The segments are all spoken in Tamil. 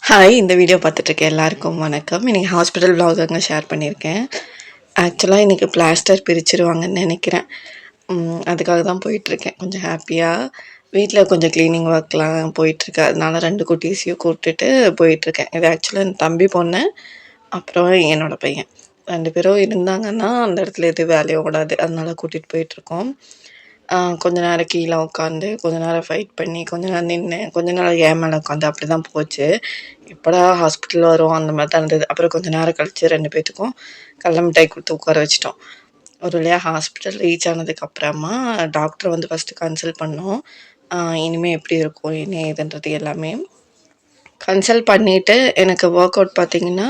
ஹாய், இந்த வீடியோ பார்த்துட்ருக்க எல்லாருக்கும் வணக்கம். இன்னைக்கு ஹாஸ்பிட்டல் vlog தாங்க ஷேர் பண்ணியிருக்கேன். ஆக்சுவலாக இன்றைக்கி பிளாஸ்டர் பிரிச்சுருவாங்கன்னு நினைக்கிறேன். அதுக்காக தான் போயிட்டுருக்கேன். கொஞ்சம் ஹாப்பியாக வீட்டில் கொஞ்சம் க்ளீனிங் ஒர்க்லாம் போயிட்டுருக்கு. அதனால 2 குட்டீஸையும் கூப்பிட்டுட்டு போயிட்டுருக்கேன். இது ஆக்சுவலாக என் தம்பி பொண்ணு, அப்புறம் என்னோடய பையன் 2 பேரும் இருந்தாங்கன்னா அந்த இடத்துல எது வேலையும் ஓடாது. அதனால கூட்டிகிட்டு போயிட்டுருக்கோம். கொஞ்ச நேரம் கீழே உட்காந்து, கொஞ்ச நேரம் ஃபைட் பண்ணி, கொஞ்ச நேரம் நின்று, கொஞ்ச நேரம் என் மேலே உட்காந்து அப்படி தான் போச்சு. எப்படா ஹாஸ்பிட்டல் வரும் அந்த மாதிரி தான் இருந்தது. அப்புறம் கொஞ்ச நேரம் கழித்து 2 பேத்துக்கும் கடல மிட்டாய் கொடுத்து உட்கார வச்சுட்டோம். ஒரு வழியாக ஹாஸ்பிட்டல் ரீச் ஆனதுக்கப்புறமா டாக்டரை வந்து ஃபஸ்ட்டு கன்சல்ட் பண்ணோம். இனிமேல் எப்படி இருக்கும், என்ன ஏதுன்றது எல்லாமே கன்சல்ட் பண்ணிவிட்டு எனக்கு ஒர்க் அவுட் பார்த்திங்கன்னா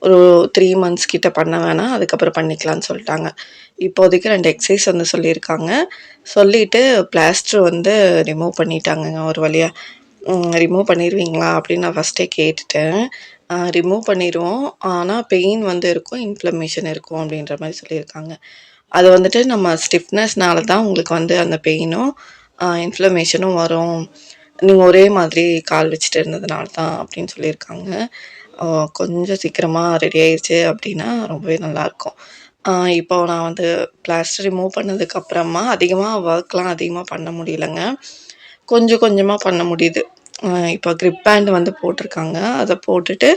ஒரு 3 மந்த்ஸ் கிட்ட பண்ண வேணாம், அதுக்கப்புறம் பண்ணிக்கலான்னு சொல்லிட்டாங்க. இப்போதைக்கு 2 எக்ஸசைஸ் வந்து சொல்லியிருக்காங்க. சொல்லிவிட்டு பிளாஸ்டர் வந்து ரிமூவ் பண்ணிட்டாங்கங்க ஒரு வழியாக. ரிமூவ் பண்ணிடுவீங்களா அப்படின்னு நான் ஃபஸ்ட்டே கேட்டுட்டேன். ரிமூவ் பண்ணிடுவோம், ஆனால் பெயின் வந்து இருக்கும், இன்ஃப்ளமேஷன் இருக்கும் அப்படின்ற மாதிரி சொல்லியிருக்காங்க. அது வந்துட்டு நம்ம ஸ்டிஃப்னஸ்னால தான் உங்களுக்கு வந்து அந்த பெயினும் இன்ஃப்ளமேஷனும் வரும். நீங்கள் ஒரே மாதிரி கால் வச்சுட்டு இருந்ததுனால தான் அப்படின்னு சொல்லியிருக்காங்க. கொஞ்சம் சீக்கிரமாக ரெடி ஆயிடுச்சு அப்படின்னா ரொம்பவே நல்லாயிருக்கும். இப்போ நான் வந்து பிளாஸ்டர் ரிமூவ் பண்ணதுக்கப்புறமா அதிகமாக பண்ண முடியலங்க. கொஞ்சம் கொஞ்சமாக பண்ண முடியுது. இப்போ க்ரிப் பேண்ட் வந்து போட்டிருக்காங்க. அதை போட்டுட்டு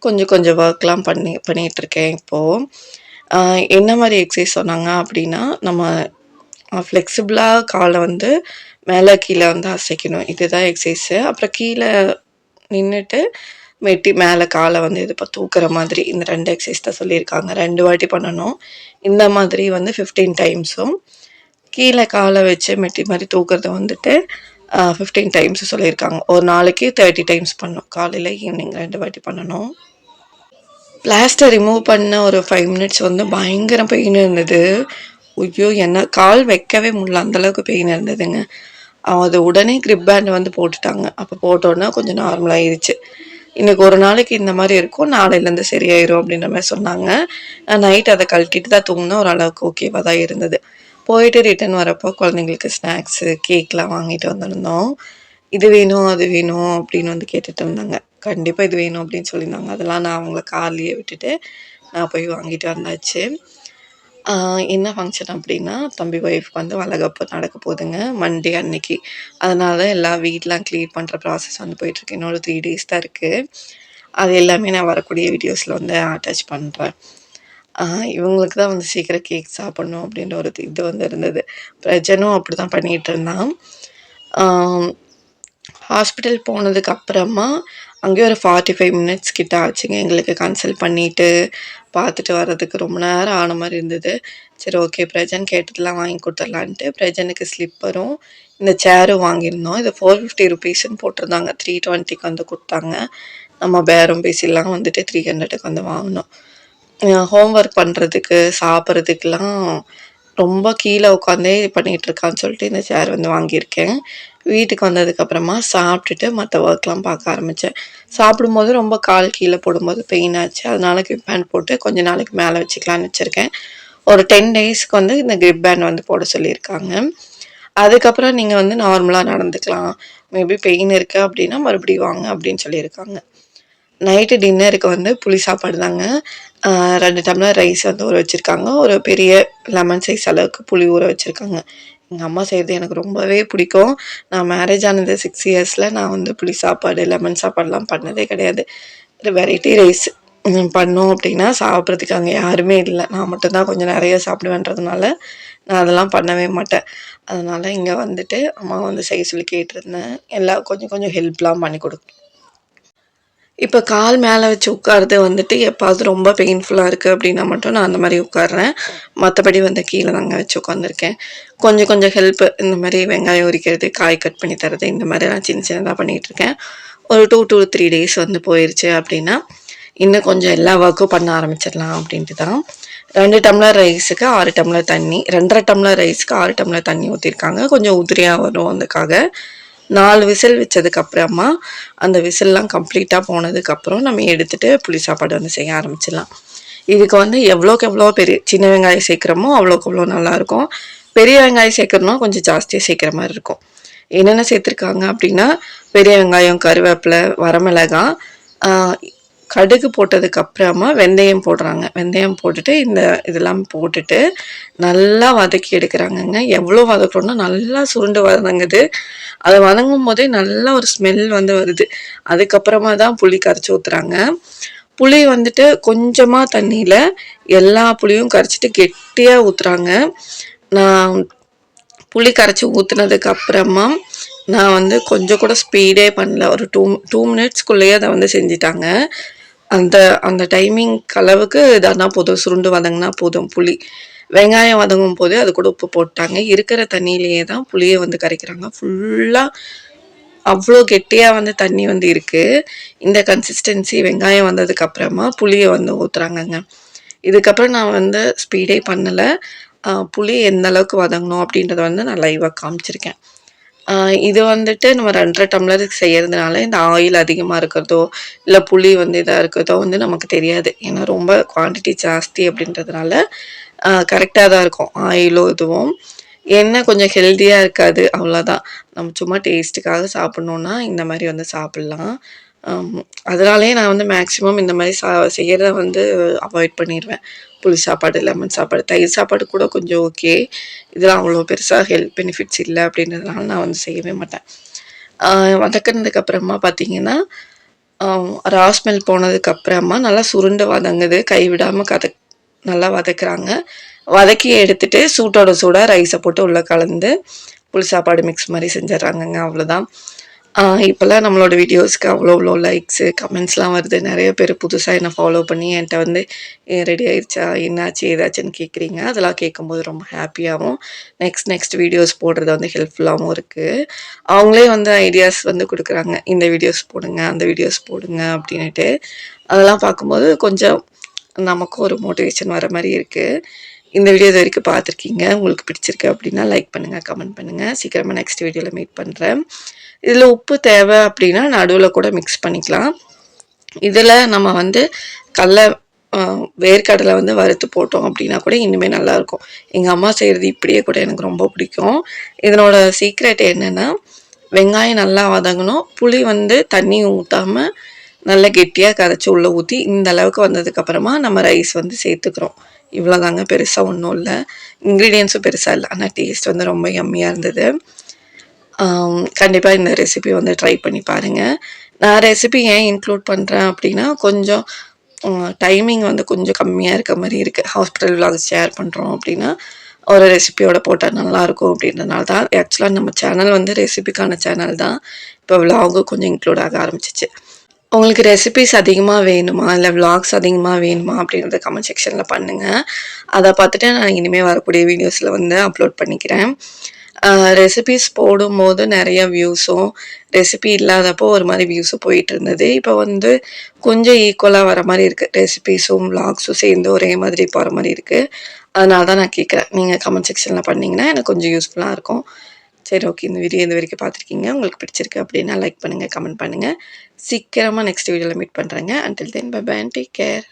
கொஞ்சம் ஒர்க்லாம் பண்ணிகிட்ருக்கேன் இப்போது. என்ன மாதிரி எக்ஸசைஸ் சொன்னாங்க அப்படின்னா, நம்ம ஃப்ளெக்சிபிளாக காலை வந்து மேலே கீழே வந்து அசைக்கணும். இதுதான் எக்ஸசைஸு. அப்புறம் கீழே நின்றுட்டு மெட்டி மேலே காலை வந்து இது இப்போ தூக்குற மாதிரி இந்த 2 எக்ஸசைஸ் தான் சொல்லியிருக்காங்க. 2 வாட்டி பண்ணணும். இந்த மாதிரி வந்து 15 டைம்ஸும், கீழே காலை வச்சு மெட்டி மாதிரி தூக்குறத வந்துட்டு 15 டைம்ஸ் சொல்லியிருக்காங்க. ஒரு நாளைக்கு 30 டைம்ஸ் பண்ணணும். காலையில் ஈவினிங் 2 வாட்டி பண்ணணும். பிளாஸ்டர் ரிமூவ் பண்ண ஒரு 5 மினிட்ஸ் வந்து பயங்கர பெயின் இருந்தது. ஐயோ! என்ன கால் வைக்கவே முடியல, அந்தளவுக்கு பெயின் இருந்ததுங்க. அது உடனே க்ரிப் பேண்ட் வந்து போட்டுட்டாங்க. அப்போ போட்டோன்னா கொஞ்சம் நார்மலாகிடுச்சு. இன்றைக்கி ஒரு நாளைக்கு இந்த மாதிரி இருக்கும், நாளையிலேருந்து சரியாயிரும் அப்படின்ற மாதிரி சொன்னாங்க. நைட் அதை கழட்டிட்டு தான் தூங்கினா ஓரளவுக்கு ஓகேவாக தான் இருந்தது. போயிட்டு ரிட்டன் வரப்போ குழந்தைங்களுக்கு ஸ்நாக்ஸு, கேக்லாம் வாங்கிட்டு வந்திருந்தோம். இது வேணும், அது வேணும் அப்படின்னு வந்து கேட்டுட்டு இருந்தாங்க. கண்டிப்பாக இது வேணும் அப்படின்னு சொல்லியிருந்தாங்க. அதெல்லாம் நான் அவங்கள கார்லேயே விட்டுட்டு நான் போய் வாங்கிட்டு வந்தாச்சு. என்ன ஃபங்க்ஷன் அப்படின்னா, தம்பி ஒய்ஃப்க்கு வந்து வளைகாப்பு நடக்க போகுதுங்க மண்டே அன்னைக்கு. அதனால எல்லாம் வீடெலாம் க்ளீன் பண்ணுற ப்ராசஸ் வந்து போயிட்டுருக்கு. இன்னொரு 3 டேஸ் தான் இருக்குது. அது எல்லாமே நான் வரக்கூடிய வீடியோஸில் வந்து அட்டாச் பண்ணுறேன். இவங்களுக்கு தான் வந்து சீக்கிரம் கேக் சாப்பிட்ணும் அப்படின்ற ஒரு இது வந்து இருந்தது. பிரஜனும் அப்படி தான் பண்ணிகிட்டு இருந்தான். ஹாஸ்பிட்டல் போனதுக்கப்புறமா அங்கேயே ஒரு 45 மினிட்ஸ் கிட்ட ஆச்சுங்க எங்களுக்கு கன்சல்ட் பண்ணிவிட்டு பார்த்துட்டு வர்றதுக்கு. ரொம்ப நேரம் ஆன மாதிரி இருந்தது. சரி, ஓகே, பிரஜன் கேட்டதெல்லாம் வாங்கி கொடுத்துடலான்ட்டு பிரஜனுக்கு ஸ்லிப்பரும் இந்த சேரும் வாங்கியிருந்தோம். இது 450 ருபீஸ்ன்னு போட்டிருந்தாங்க. 320க்கு வந்து கொடுத்தாங்க. நம்ம பேரம் பேசிலாம் வந்துட்டு 300க்கு வந்து வாங்கினோம். ஹோம் ஒர்க் பண்ணுறதுக்கு சாப்பிட்றதுக்கெலாம் ரொம்ப கீழே உட்காந்தே பண்ணிகிட்ருக்கான்னு சொல்லிட்டு இந்த சேர் வந்து வாங்கியிருக்கேன். வீட்டுக்கு வந்ததுக்கப்புறமா சாப்பிட்டுட்டு மற்ற ஒர்க்லாம் பார்க்க ஆரம்பித்தேன். சாப்பிடும்போது ரொம்ப கால் கீழே போடும்போது பெயின் ஆச்சு. அதனால க்ரிப் பேண்ட் போட்டு கொஞ்சம் நாளைக்கு மேலே வச்சுக்கலான்னு வச்சுருக்கேன். ஒரு 10 டேஸ்க்கு வந்து இந்த க்ரிப் பேண்ட் வந்து போட சொல்லியிருக்காங்க. அதுக்கப்புறம் நீங்கள் வந்து நார்மலாக நடந்துக்கலாம். மேபி பெயின் இருக்குது அப்படின்னா மறுபடியும் வாங்க அப்படின்னு சொல்லியிருக்காங்க. நைட்டு டின்னருக்கு வந்து புளி சாப்பாடு தாங்க. 2 டம்ளர் ரைஸ் வந்து ஊற வச்சுருக்காங்க. ஒரு பெரிய லெமன் சைஸ் அளவுக்கு புளி ஊற வச்சுருக்காங்க. எங்கள் அம்மா செய்கிறது எனக்கு ரொம்பவே பிடிக்கும். நான் மேரேஜ் ஆனது 6 இயர்ஸில் நான் வந்து புளி சாப்பாடு, லெமன் சாப்பாடுலாம் பண்ணதே கிடையாது. ஒரு வெரைட்டி ரைஸ் பண்ணோம் அப்படின்னா சாப்பிட்றதுக்கு அங்கே யாருமே இல்லை. நான் மட்டும்தான் கொஞ்சம் நிறைய சாப்பிடுவேன்றதுனால நான் அதெல்லாம் பண்ணவே மாட்டேன். அதனால் இங்கே வந்துட்டு அம்மா வந்து செய்ய சொல்லி கேட்டிருந்தேன். எல்லாம் கொஞ்சம் ஹெல்ப்லாம் பண்ணி கொடுத்தேன். இப்போ கால் மேலே வச்சு உட்கார்றது வந்துட்டு எப்பாவது ரொம்ப பெயின்ஃபுல்லாக இருக்குது அப்படின்னா மட்டும் நான் அந்த மாதிரி உட்கார்றேன். மற்றபடி வந்து கீழே தாங்க வச்சு உட்காந்துருக்கேன். கொஞ்சம் ஹெல்ப்பு இந்த மாதிரி வெங்காயம் உரிக்கிறது, காய் கட் பண்ணி தரது, இந்த மாதிரிலாம் சின்னதாக பண்ணிகிட்ருக்கேன். ஒரு 2 to 3 டேஸ் வந்து போயிடுச்சு அப்படின்னா இன்னும் கொஞ்சம் எல்லா ஒர்க்கும் பண்ண ஆரம்பிச்சிடலாம் அப்படின்ட்டு தான். 2 டம்ளர் ரைஸுக்கு 6 டம்ளர் தண்ணி, 2.5 டம்ளர் ரைஸுக்கு 6 டம்ளர் தண்ணி ஊற்றிருக்காங்க. கொஞ்சம் உதிரியாக வரும் அதுக்காக. 4 விசில் வச்சதுக்கப்புறமா அந்த விசில்லாம் கம்ப்ளீட்டாக போனதுக்கப்புறம் நம்ம எடுத்துகிட்டு புளி சாப்பாடு வந்து செய்ய ஆரம்பிச்சிடலாம். இதுக்கு வந்து எவ்வளோக்கு எவ்வளோ சின்ன வெங்காயம் சேர்க்குறோமோ அவ்வளோக்கு எவ்வளோ நல்லாயிருக்கும். பெரிய வெங்காயம் சேர்க்குறோம்னா கொஞ்சம் ஜாஸ்தியாக சேர்க்குற மாதிரி இருக்கும். என்னென்ன சேர்த்துருக்காங்க அப்படின்னா, பெரிய வெங்காயம், கருவேப்பிலை, வரமிளகாய், ஆ கடுகு போட்டதுக்கு அப்புறமா வெந்தயம் போடுறாங்க. வெந்தயம் போட்டுட்டு இதெல்லாம் போட்டுட்டு நல்லா வதக்கி எடுக்குறாங்கங்க. எவ்வளோ வதக்குறோம்னா நல்லா சுருண்டு வதங்குது. அது வதங்கும்போதே நல்ல ஒரு ஸ்மெல் வந்து வருது. அதுக்கப்புறமா தான் புளி கரைச்சு ஊத்துறாங்க. புளி வந்துட்டு கொஞ்சமா தண்ணியில எல்லா புளியும் கரைச்சிட்டு கெட்டியா ஊத்துறாங்க. நான் புளி கரைச்சி ஊத்துனதுக்கு அப்புறமா, நான் வந்து கொஞ்சம் கூட ஸ்பீடே பண்ணல. ஒரு 2 மினிட்ஸ்க்குள்ளேயே அத வந்து செஞ்சுட்டாங்க. அந்த அந்த டைமிங்க்கு அளவுக்கு இதானா போதும், சுருண்டு வதங்குனா போதும் புளி. வெங்காயம் வதங்கும்போது அது கூட உப்பு போட்டாங்க. இருக்கிற தண்ணியிலேயே தான் புளிய வந்து கரைக்கிறாங்க. ஃபுல்லா அவ்ளோ கெட்டியா வந்து தண்ணி வந்து இருக்கு. இந்த கன்சிஸ்டன்சி வெங்காயம் வந்ததுக்கு அப்புறமா புளிய வந்து ஊத்துறாங்கங்க. இதுக்கப்புறம் நான் வந்து ஸ்பீடே பண்ணல. புளி எந்த அளவுக்கு வதங்கணும் அப்படின்றத வந்து நான் லைவா காமிச்சிருக்கேன். இது வந்துட்டு நம்ம 2 1/2 டம்ளருக்கு செய்யறதுனால, இந்த ஆயில் அதிகமா இருக்கிறதோ, இல்ல புளி வந்து இதா இருக்கிறதோ வந்து நமக்கு தெரியாது. ஏன்னா ரொம்ப குவான்டிட்டி ஜாஸ்தி அப்படின்றதுனால, கரெக்ட்டா தான் இருக்கும். ஆயிலும் இதுவும். எண்ணெய் கொஞ்சம் ஹெல்தியா இருக்காது, அவ்வளோதான். நம்ம சும்மா டேஸ்ட்டுக்காக சாப்பிடணும்னா, இந்த மாரி வந்து சாப்பிடலாம். அம் அதனாலேயே நான் வந்து மேக்ஸிமம் இந்த மாரி செய்யறத வந்து அவாய்ட் பண்ணிருவேன். புளி சாப்பாடு, லெமன் சாப்பாடு, தயிர் சாப்பாடு கூட கொஞ்சம் ஓகே. இதெல்லாம் அவ்வளோ பெருசா ஹெல்த் பெனிஃபிட்ஸ் இல்ல அப்படின்றதுனால நான் வந்து செய்யவே மாட்டேன். ஆ வதக்குனதுக்கு அப்புறமா பார்த்தீங்கன்னா, அ ரா ஸ்மெல் போனதுக்கு அப்புறமா நல்லா சுருண்டு வதங்குது. கைவிடாம நல்லா வதக்குறாங்க. வதக்கி எடுத்துட்டு சூட்டோட சூடா ரைஸ போட்டு உள்ள கலந்து, புளி சாப்பாடு மிக்ஸ் மாரி செஞ்சர்றாங்கங்க. அவ்வளோதான். இப்பலாம் நம்மளோட வீடியோஸ்க்கு அவ்வளோ லைக்ஸு, கமெண்ட்ஸ்லாம் வருது. நெறைய பேர் புதுசா என்ன ஃபாலோ பண்ணி என்ட்ட வந்து ரெடி ஆயிருச்சா? என்னாச்சு? ஏதாச்சுன்னு கேட்குறீங்க. அதெல்லாம் கேட்கும்போது ரொம்ப ஹேப்பியாவும், நெக்ஸ்ட் வீடியோஸ் போடுறது வந்து ஹெல்ப்ஃபுல்லாவும் இருக்கு. அவங்களே வந்து ஐடியாஸ் வந்து குடுக்குறாங்க. இந்த வீடியோஸ் போடுங்க, அந்த வீடியோஸ் போடுங்க அப்டின்னுட்டு. அதெல்லாம் பார்க்கும்போது கொஞ்சம் நமக்கும் ஒரு மோட்டிவேஷன் வர மாரி இருக்கு. இந்த வீடியோ இதுவரைக்கும் பார்த்துருக்கீங்க. உங்களுக்கு பிடிச்சிருக்கு அப்டின்னா லைக் பண்ணுங்க, கமெண்ட் பண்ணுங்க. சீக்கிரமா நெக்ஸ்ட் வீடியோல மீட் பண்றேன். இதுல உப்பு தேவை அப்டின்னா நடுவுல கூட மிக்ஸ் பண்ணிக்கலாம். இதுல நம்ம வந்து கடல வேர்க்கடலை வந்து வறுத்து போட்டோம் அப்டின்னா கூட இன்னுமே நல்லாயிருக்கும். எங்க அம்மா செய்றது இப்படியே கூட எனக்கு ரொம்ப பிடிக்கும். இதனோட சீக்ரெட் என்னன்னா, வெங்காயம் நல்லா வதங்கணும். புளி வந்து தண்ணி ஊத்தாம நல்லா கெட்டியா கரைச்சு உள்ள ஊத்தி, இந்த அளவுக்கு வந்ததுக்கப்புறமா நம்ம ரைஸ் வந்து சேர்த்துக்கிறோம். இவ்வளோதாங்க, பெருசா ஒண்ணும் இல்ல. இன்கிரீடியன்ட்ஸும் பெருசா இல்ல. ஆனா டேஸ்ட் வந்து ரொம்ப யம்மியா இருந்தது. கண்டிப்பா இந்த ரெசிபி வந்து ட்ரை பண்ணி பாருங்க. நான் ரெசிபி ஏன் இன்க்ளூட் பண்றேன் அப்டின்னா, கொஞ்சம் டைமிங் வந்து கொஞ்சம் கம்மியா இருக்க மாரி இருக்கு. ஹாஸ்பிட்டல் விலாக்ஸ் ஷேர் பண்றோம் அப்டின்னா, ஒரு ரெசிபியோட போட்டா நல்லாயிருக்கும் அப்டின்றனால தான். ஆக்சுவலா நம்ம சேனல் வந்து ரெசிபிக்கான சேனல் தான். இப்போ விலாகும் கொஞ்சம் இன்க்ளூட் ஆக ஆரம்பிச்சுச்சு. உங்களுக்கு ரெசிபீஸ் அதிகமா வேணுமா? இல்ல விலாக்ஸ் அதிகமா வேணுமா? அப்டின்றத கமெண்ட் செக்ஷன்ல பண்ணுங்க. அத பார்த்துட்டு நான் இனிமே வரக்கூடிய வீடியோஸ்ல வந்து அப்லோட் பண்ணிக்கிறேன். ரெசிபீஸ் போடும்போது நெறைய வியூஸும், ரெசிபி இல்லாதப்போ ஒரு மாரி வியூஸும் போயிட்டுருந்தது. இப்போ வந்து கொஞ்சம் ஈக்குவலா வர மாரி இருக்கு. ரெசிபீஸும், விலாக்ஸும் சேர்ந்து ஒரே மாதிரி போற மாரி இருக்கு. அதனால தான் நான் கேட்குறேன். நீங்க கமெண்ட் செக்ஷன்ல பண்ணீங்கன்னா, எனக்கு கொஞ்சம் யூஸ்ஃபுல்லா இருக்கும். சரி, ஓகே. இந்த வீடியோ இதுவரைக்கும் பார்த்துருக்கீங்க. உங்களுக்கு பிடிச்சிருக்கு அப்டின்னா லைக் பண்ணுங்க, கமெண்ட் பண்ணுங்க. சீக்கிரமா நெக்ஸ்ட் வீடியோல மீட் பண்றேங்க. Until then bye bye and take care.